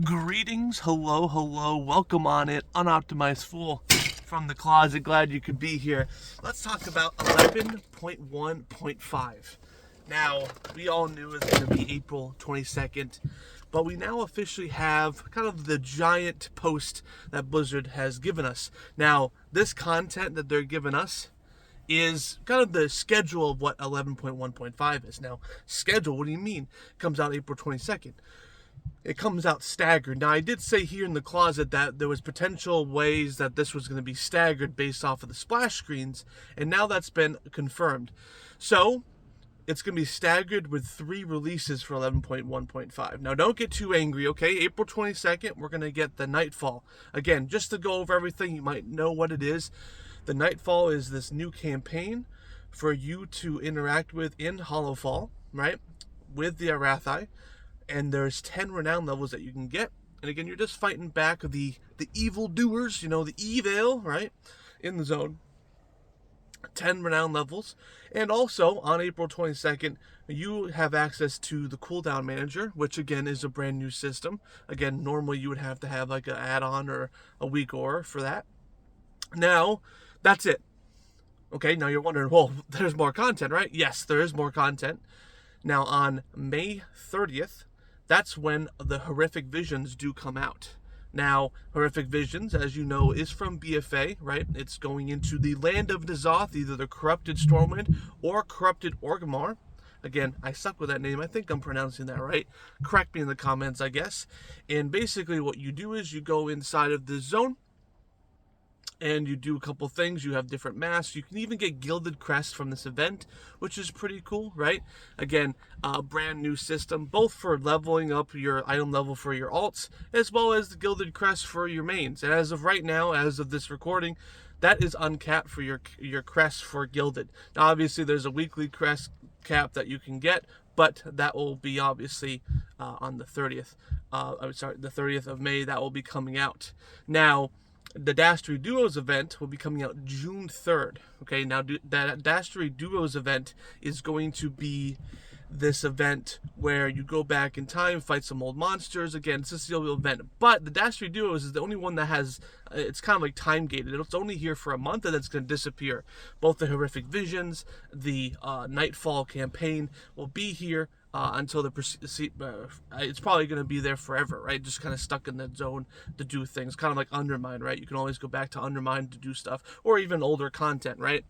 Greetings, hello, welcome on it, Unoptimized Fool from the closet. Glad you could be here. Let's talk about 11.1.5. Now, we all knew it was going to be April 22nd, but we now officially have kind of the giant post that Blizzard has given us. Now, this content that they're giving us is kind of the schedule of what 11.1.5 is. Now, schedule, what do you mean? It comes out April 22nd. It comes out staggered. Now, I did say here in the closet that there was potential ways that this was going to be staggered based off of the splash screens, and now that's been confirmed. So, it's going to be staggered with 3 releases for 11.1.5. Now, don't get too angry, okay? April 22nd, we're going to get the Nightfall. Again, just to go over everything, you might know what it is. The Nightfall is this new campaign for you to interact with in Hollowfall, right? With the Arathi. And there's 10 renown levels that you can get. And again, you're just fighting back the evil doers, the evil, right? In the zone. 10 renown levels. And also, on April 22nd, you have access to the cooldown manager, which again is a brand new system. Again, normally you would have to have like an add-on or a weak aura for that. Now, that's it. Okay, now you're wondering, well, there's more content, right? Yes, there is more content. Now, on May 30th, that's when the Horrific Visions do come out. Now, Horrific Visions, as you know, is from BFA, right? It's going into the land of N'Zoth, either the Corrupted Stormwind or Corrupted Orgrimmar. Again, I suck with that name. I think I'm pronouncing that right. Correct me in the comments, I guess. And basically what you do is you go inside of the zone, and you do a couple things. You have different masks. You can even get Gilded Crests from this event, which is pretty cool, right? Again, a brand new system, both for leveling up your item level for your alts, as well as the Gilded Crest for your mains. And as of right now, as of this recording, that is uncapped for your crests for Gilded. Now, obviously, there's a weekly crest cap that you can get, but that will be obviously on the 30th. The 30th of May, that will be coming out. Now, the Dastry Duos event will be coming out June 3rd. Okay, now that Dastry Duos event is going to be this event where you go back in time, fight some old monsters. Again, it's a sealed event. But the Dastry Duos is the only one that has, it's kind of like time gated. It's only here for a month and it's going to disappear. Both the Horrific Visions, the Nightfall campaign will be here until it's probably going to be there forever, right? Just kind of stuck in that zone to do things, kind of like Undermine, right? You can always go back to Undermine to do stuff, or even older content, right?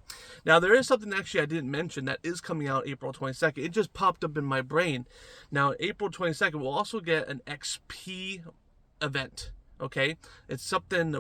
Now, there is something actually I didn't mention that is coming out April 22nd. It just popped up in my brain. Now, April 22nd, we'll also get an XP event. Okay, it's something,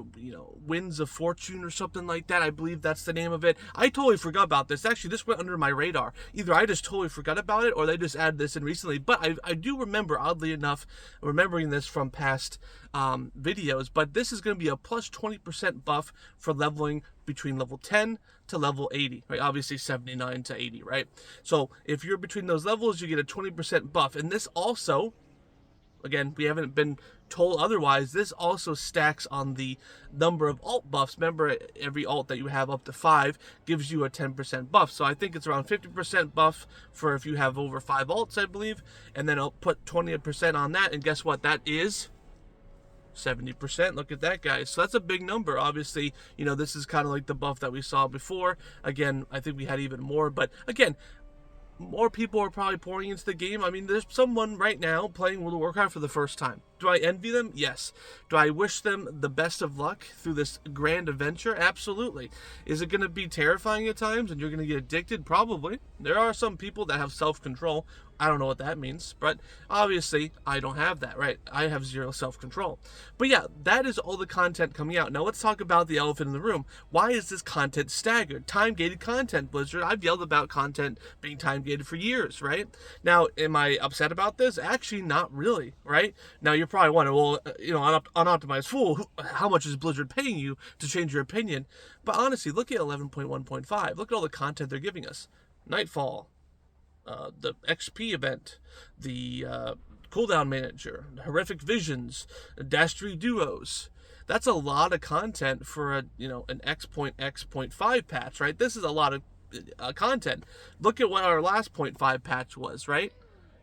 Winds of Fortune or something like that. I believe that's the name of it. I totally forgot about this. Actually, this went under my radar. Either I just totally forgot about it, or they just added this in recently. But I do remember, oddly enough, remembering this from past videos. But this is going to be a plus 20% buff for leveling between level 10 to level 80, right? Obviously 79 to 80, right? So if you're between those levels, you get a 20% buff. And this also, again, we haven't been told otherwise, this also stacks on the number of alt buffs. Remember, every alt that you have up to 5 gives you a 10% buff. So I think it's around 50% buff for if you have over 5 alts, I believe. And then I'll put 20% on that. And guess what? That is 70%. Look at that, guys. So that's a big number. Obviously, this is kind of like the buff that we saw before. Again, I think we had even more. But again, more people are probably pouring into the game. I mean, there's someone right now playing World of Warcraft for the first time. Do I envy them? Yes. Do I wish them the best of luck through this grand adventure? Absolutely. Is it going to be terrifying at times and you're going to get addicted? Probably. There are some people that have self-control. I don't know what that means, but obviously I don't have that, right? I have 0 self-control. But yeah, that is all the content coming out. Now let's talk about the elephant in the room. Why is this content staggered? Time-gated content, Blizzard. I've yelled about content being time-gated for years, right? Now, am I upset about this? Actually, not really, right? Now, you're probably wondering, well, Unoptimized Fool, how much is Blizzard paying you to change your opinion? But honestly, look at 11.1.5. Look at all the content they're giving us. Nightfall, the XP event, the cooldown manager, Horrific Visions, Dastry Duos. That's a lot of content for an X.X.5 patch, right? This is a lot of content. Look at what our last 0.5 patch was, right?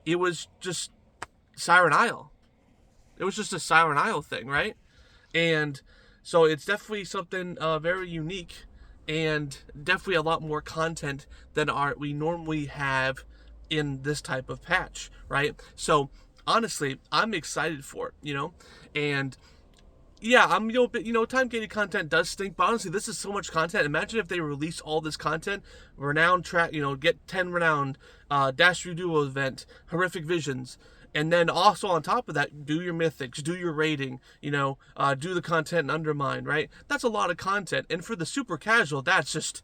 It was just Siren Isle. It was just a Siren Isle thing, right? And so it's definitely something very unique, and definitely a lot more content than we normally have in this type of patch, right? So honestly, I'm excited for it, and yeah, time gated content does stink, but honestly, this is so much content. Imagine if they release all this content, renowned track, get 10 renowned, Dash Reduo event, horrific visions, and then also on top of that, do your mythics, do your rating, do the content and undermine, right? That's a lot of content, and for the super casual, that's just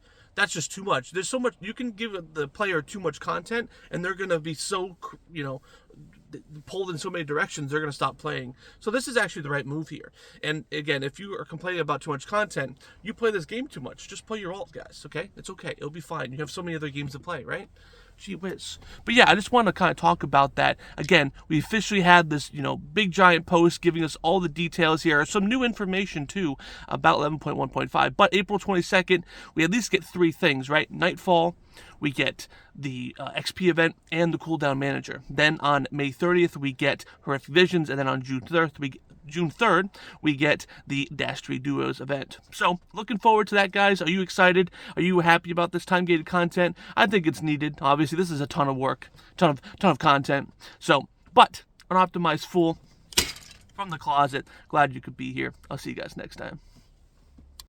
too much. There's so much you can give the player too much content, and they're gonna be so pulled in so many directions, they're going to stop playing. So this is actually the right move here. And again, if you are complaining about too much content, you play this game too much. Just play your alt, guys, okay? It's okay. It'll be fine. You have so many other games to play, right? Gee whiz. But yeah, I just want to kind of talk about that. Again, we officially had this, big giant post giving us all the details here. Some new information, too, about 11.1.5. But April 22nd, we at least get 3 things, right? Nightfall, we get the XP event, and the cooldown manager. Then on May 30th, we get Horrific Visions, and then on June 3rd, we get the Dash 3 Duos event. So, looking forward to that, guys. Are you excited? Are you happy about this time-gated content? I think it's needed. Obviously, this is a ton of work, ton of content. So, but Unoptimized Fool from the closet. Glad you could be here. I'll see you guys next time.